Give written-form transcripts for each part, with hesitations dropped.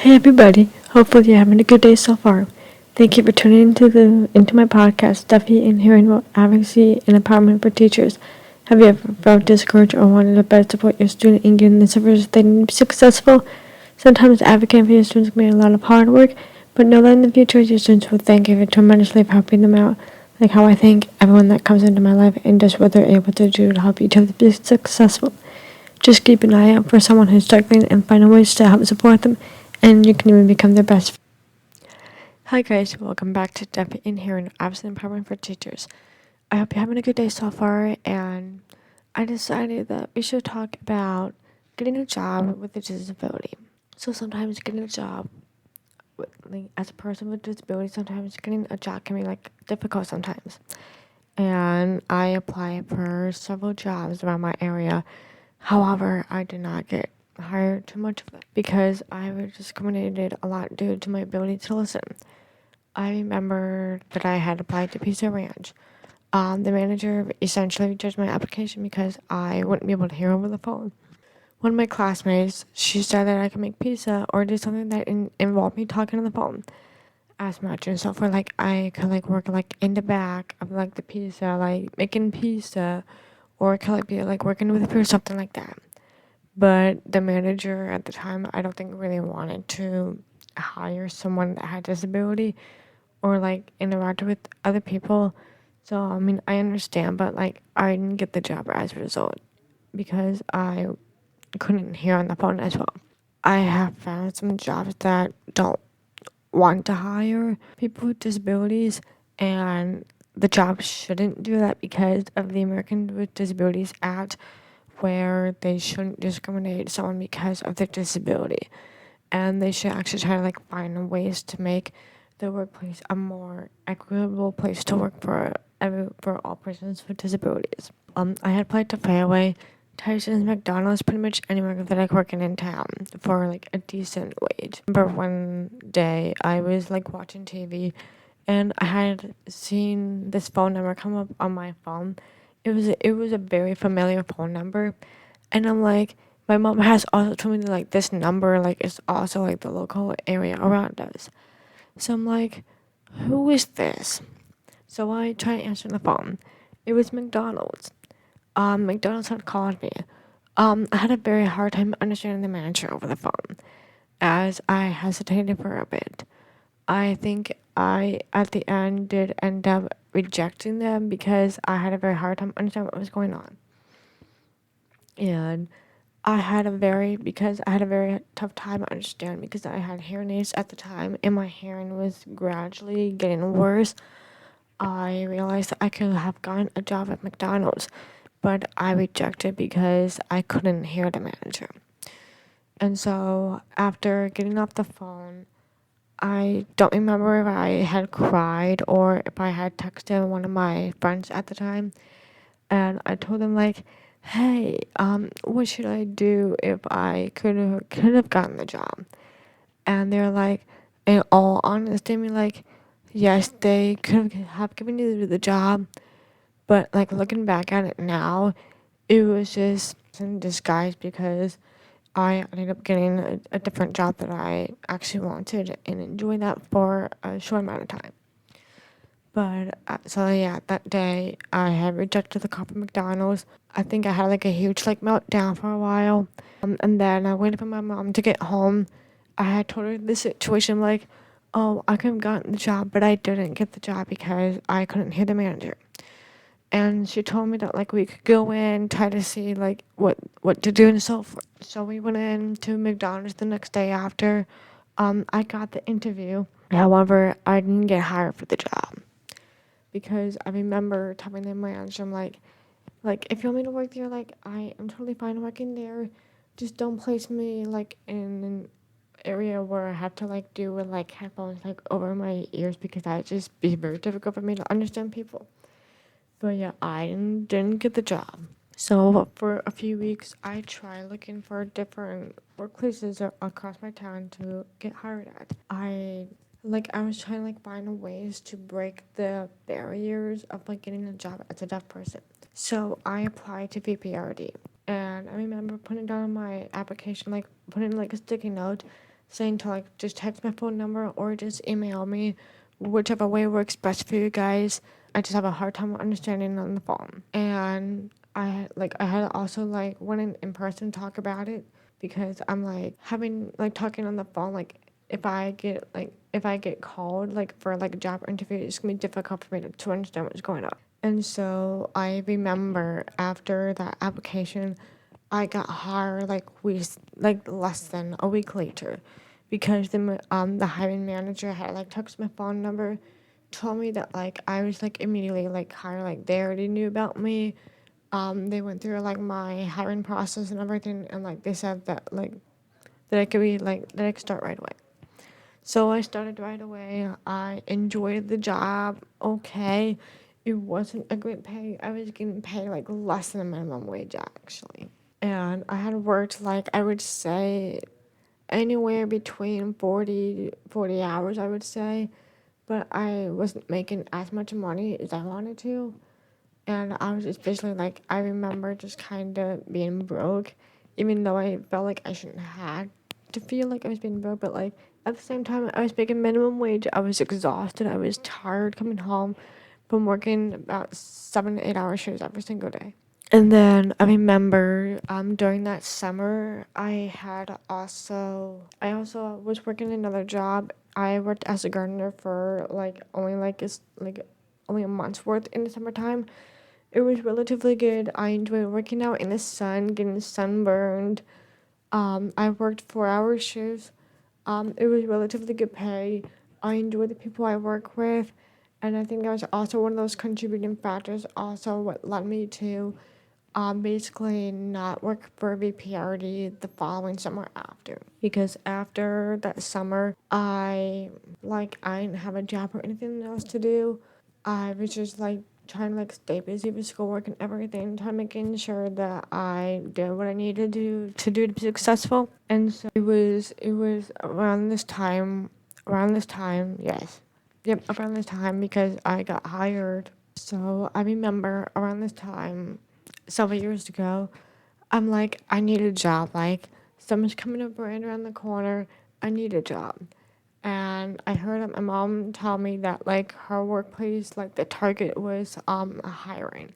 Hey everybody, hopefully you're having a good day so far. Thank you for tuning into my podcast, Duffy, and hearing about advocacy and empowerment for teachers. Have you ever felt discouraged or wanted to better support your student in getting the services they need to be successful? Sometimes advocating for your students can be a lot of hard work, but know that in the future your students will thank you tremendously for helping them out, like how I thank everyone that comes into my life and does what they're able to do to help each other be successful. Just keep an eye out for someone who's struggling and find ways to help support them, and you can even become their best friend. Hi guys, welcome back to Depth in here in Absent Empowerment for Teachers. I hope you're having a good day so far, and I decided that we should talk about getting a job with a disability. So sometimes getting a job as a person with a disability, sometimes getting a job can be difficult sometimes. And I applied for several jobs around my area. However, I did not get hired too much of it because I was discriminated a lot due to my ability to listen. I remember that I had applied to Pizza Ranch. The manager essentially judged my application because I wouldn't be able to hear over the phone. One of my classmates, she said that I could make pizza or do something that involved me talking on the phone as much. And so for I could work in the back of the pizza, making pizza, or it could be working with food or something like that. But the manager at the time, I don't think really wanted to hire someone that had disability or interact with other people. So I mean, I understand, but I didn't get the job as a result because I couldn't hear on the phone as well. I have found some jobs that don't want to hire people with disabilities, and the job shouldn't do that because of the American with Disabilities Act, where they shouldn't discriminate someone because of their disability, and they should actually try to find ways to make the workplace a more equitable place to work for all persons with disabilities. I had applied to Fairway, Tyson's, McDonald's, pretty much anywhere that I could work in town for a decent wage. I remember one day I was watching TV, and I had seen this phone number come up on my phone. It was a very familiar phone number, and I'm like, my mom has also told me that this number is also the local area around us. So I'm like, who is this? So I tried answering the phone. It was McDonald's. McDonald's had called me. I had a very hard time understanding the manager over the phone, as I hesitated for a bit. I think I, at the end, did end up rejecting them because I had a very hard time understanding what was going on. And because I had a very tough time understanding because I had hearing aids at the time and my hearing was gradually getting worse. I realized that I could have gotten a job at McDonald's, but I rejected because I couldn't hear the manager. And so after getting off the phone, I don't remember if I had cried or if I had texted one of my friends at the time, and I told them hey, what should I do if I could have gotten the job? And they're in all honesty, yes, they could have given you the job, but looking back at it now, it was just in disguise because I ended up getting a different job that I actually wanted and enjoyed that for a short amount of time. But so yeah, that day I had rejected the call from McDonald's. I think I had a huge meltdown for a while, and then I waited for my mom to get home. I had told her the situation oh, I could have gotten the job, but I didn't get the job because I couldn't hear the manager. And she told me that we could go in, try to see what to do and so forth. So we went in to McDonald's the next day after. I got the interview. However, I didn't get hired for the job because I remember telling the manager, I'm if you want me to work there, I am totally fine working there. Just don't place me in an area where I have to do with headphones over my ears because that just be very difficult for me to understand people. But yeah, I didn't get the job. So for a few weeks, I tried looking for different workplaces across my town to get hired at. I was trying to find ways to break the barriers of getting a job as a deaf person. So I applied to VPRD, and I remember putting down my application, putting a sticky note saying to like just text my phone number or just email me, whichever way works best for you guys. I just have a hard time understanding on the phone. And I had also like went in person talk about it because I'm like having like talking on the phone like if I get called like for like a job interview, it's gonna be difficult for me to understand what's going on. And so I remember after that application, I got hired like less than a week later, because the hiring manager had like texted my phone number, told me that like I was like immediately like hired, like they already knew about me. They went through like my hiring process and everything, and like they said that like that I could start right away. So I started right away. I enjoyed the job. Okay. It wasn't a great pay. I was getting paid like less than a minimum wage actually. And I had worked like I would say anywhere between 40 hours, I would say. But I wasn't making as much money as I wanted to. And I was especially like, I remember just kind of being broke, even though I felt like I shouldn't have to feel like I was being broke. But like at the same time, I was making minimum wage. I was exhausted. I was tired coming home from working about 7 to 8 hour shifts every single day. And then I remember during that summer, I also was working another job. I worked as a gardener for only a month's worth in the summertime. It was relatively good. I enjoyed working out in the sun, getting sunburned. I worked 4 hour shifts. It was relatively good pay. I enjoyed the people I work with, and I think that was also one of those contributing factors. Also, what led me to basically not work for VPRD the following summer after. Because after that summer, I didn't have a job or anything else to do. I was just like trying to like stay busy with schoolwork and everything, trying making sure that I did what I needed to be successful. And so it was around this time, yes. Yep, around this time because I got hired. So I remember around this time, several years ago, I'm like, I need a job. Like, someone's coming up right around the corner. I need a job. And I heard my mom tell me that like her workplace, like the target was hiring.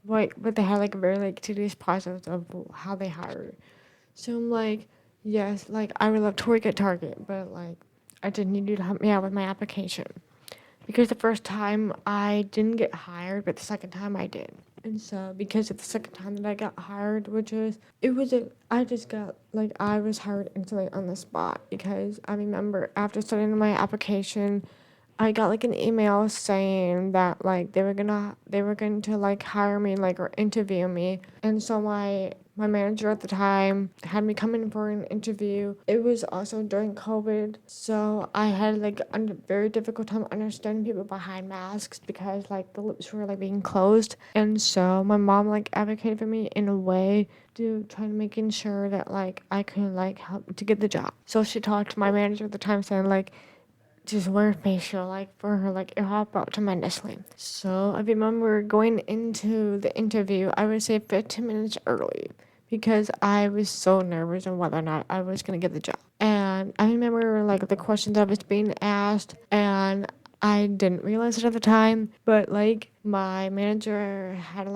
Like, but they had like a very like tedious process of how they hired. So I'm like, yes, like I would love to work at Target, but like I just need you to help me out with my application. Because the first time I didn't get hired, but the second time I did. And so, because of the second time that I got hired, I was hired instantly on the spot. Because I remember after starting my application, I got like an email saying that like they were going to like hire me like or interview me. And so my manager at the time had me come in for an interview. It was also during COVID, so I had like a very difficult time understanding people behind masks because like the lips were like being closed. And so my mom like advocated for me in a way to try to making sure that like I could like help to get the job. So she talked to my manager at the time saying like just wear facial like for her, like it helped out tremendously. So I remember going into the interview, I would say 15 minutes early because I was so nervous on whether or not I was gonna get the job. And I remember like the questions I was being asked, and I didn't realize it at the time, but like my manager had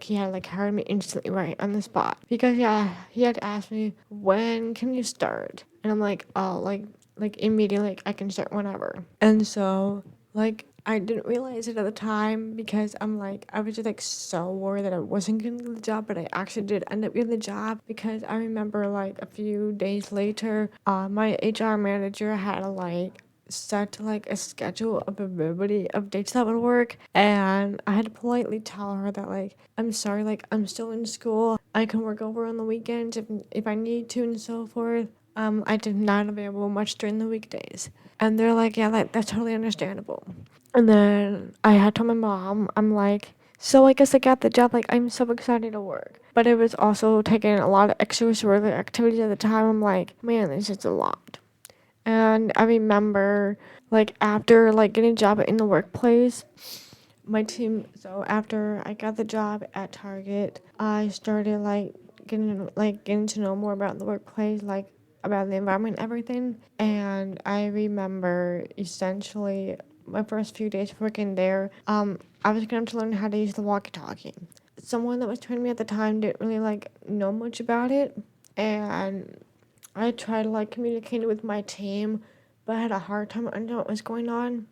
he had like hired me instantly right on the spot because yeah, he had asked me when can you start, and I'm like, oh, like immediately, like I can start whenever. And so like I didn't realize it at the time because I was just like so worried that I wasn't gonna get the job, but I actually did end up getting the job because I remember like a few days later, my HR manager had like set like a schedule of availability of dates that would work, and I had to politely tell her that like I'm sorry, like I'm still in school, I can work over on the weekends if I need to and so forth. I did not available much during the weekdays. And they're like, yeah, that's totally understandable. And then I had told my mom, I'm like, so I guess I got the job, like I'm so excited to work. But it was also taking a lot of extracurricular activities at the time. I'm like, man, this is a lot. And I remember like after like getting a job in the workplace, so after I got the job at Target, I started like getting to know more about the workplace. Like about the environment and everything. And I remember essentially my first few days working there, I was going to learn how to use the walkie-talkie. Someone that was training me at the time didn't really know much about it, and I tried communicating with my team, but I had a hard time understanding what was going on.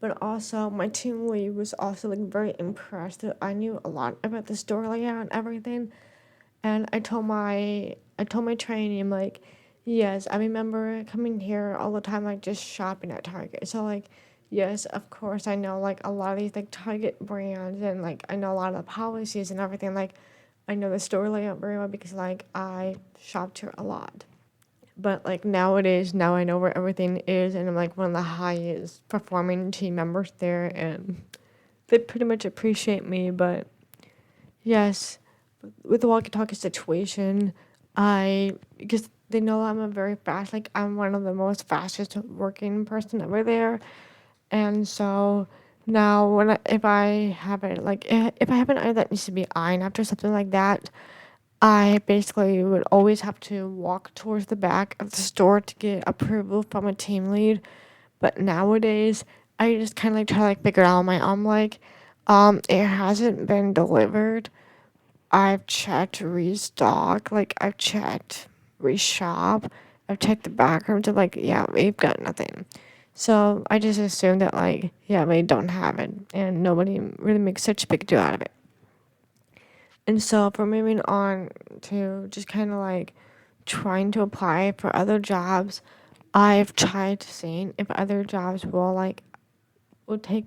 But also, my team lead was also very impressed that I knew a lot about the store layout and everything. And I told my trainee, I'm like, yes, I remember coming here all the time, just shopping at Target. So yes, of course, I know a lot of these Target brands, and I know a lot of the policies and everything. I know the store layout very well because I shopped here a lot. But nowadays, now I know where everything is, and I'm one of the highest performing team members there, and they pretty much appreciate me. But yes, with the walkie-talkie situation, because they know I'm a very fast, I'm one of the most fastest working person over there, and so now if I have it, if I have an item that needs to be ironed after something like that, I basically would always have to walk towards the back of the store to get approval from a team lead. But nowadays, I just kind of try to figure it out on my own. It hasn't been delivered. I've checked restock. I've checked reshop. I've checked the back rooms. And yeah, we've got nothing. So I just assume that yeah, they don't have it, and nobody really makes such a big deal out of it. And so for moving on to just kind of trying to apply for other jobs, I've tried seeing if other jobs will take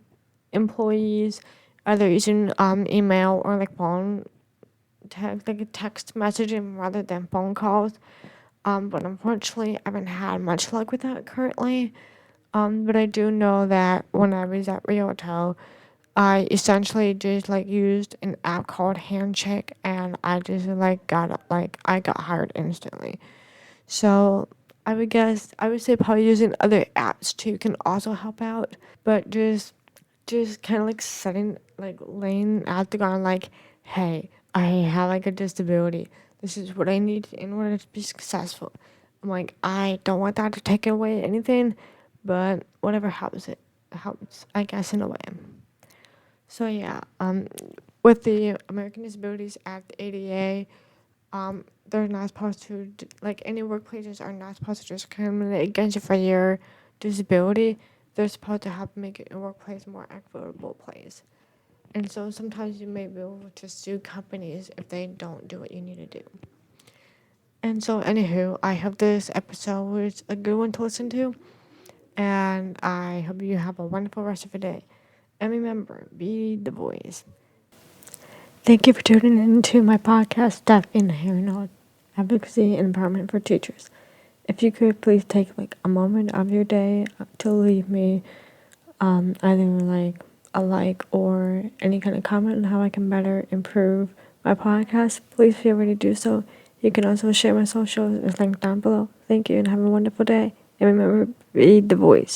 employees either using email or phone text, text messaging rather than phone calls. But unfortunately, I haven't had much luck with that currently. But I do know that when I was at Rioto, I essentially just used an app called Handshake, and I just I got hired instantly. So I would say probably using other apps too can also help out, but just kind of setting laying out the ground hey, I have a disability. This is what I need in order to be successful. I'm I don't want that to take away anything, but whatever helps, it helps, I guess, in a way. So yeah, with the American Disabilities Act, ADA, they're not supposed to any workplaces are not supposed to discriminate against you for your disability. They're supposed to help make your workplace a more equitable place. And so sometimes you may be able to sue companies if they don't do what you need to do. And so anywho, I hope this episode was a good one to listen to, and I hope you have a wonderful rest of your day. And remember, be the voice. Thank you for tuning into my podcast, Stuff in Hearing Loss, Advocacy and Empowerment for Teachers. If you could please take a moment of your day to leave me either a or any kind of comment on how I can better improve my podcast, please feel free to do so. You can also share my socials, it's linked down below. Thank you and have a wonderful day. And remember, be the voice.